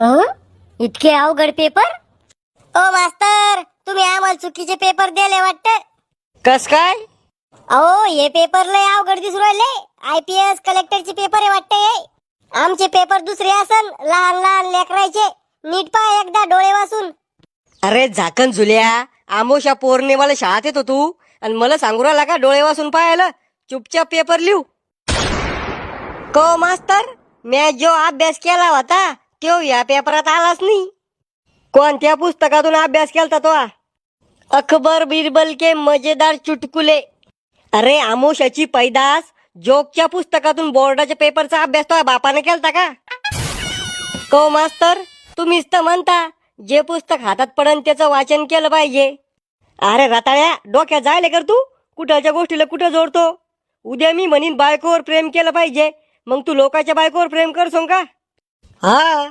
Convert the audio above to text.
हं? इतके अवघड पेपर? ओ मास्तर, तुम्ही आम्हाला चुकीचे पेपर दिले वाटतं. कस काय? अहो हे पेपर लय अवघड दिसू राहिले. IPS कलेक्टरचे पेपर आहे वाटतं हे. आमचे पेपर दुसरे असन, लहान लहान लेकरायचे. नीट पहा एकदा डोळे वाचून. अरे झाकण झुल्या, आमोशा पौर्णिमाला शाळेत येतो तू आणि मला सांगू राहिला का डोळे वाचून पाहायला? चुपचाप पेपर लिहू. को मास्तर, मी जो अभ्यास केला होता तो या पेपरात आलाच नाही. कोणत्या पुस्तकातून अभ्यास केलता तो? अकबर बिरबल के मजेदार चुटकुले. अरे आमोशाची पैदास जोकच्या पुस्तकातून बोर्डाच्या पेपरचा अभ्यास तो बापाने केलता का? को मास्तर, तुम्हीच तर म्हणता जे पुस्तक हातात पडन त्याचं वाचन केलं पाहिजे. अरे रताळ्या, डोक्यात जायले कर तू. कुठच्या गोष्टीला कुठं जोडतो. उद्या मी म्हणीन बायकोवर प्रेम केलं पाहिजे, मग तू लोकांच्या बायकोवर प्रेम करसोन का? हा,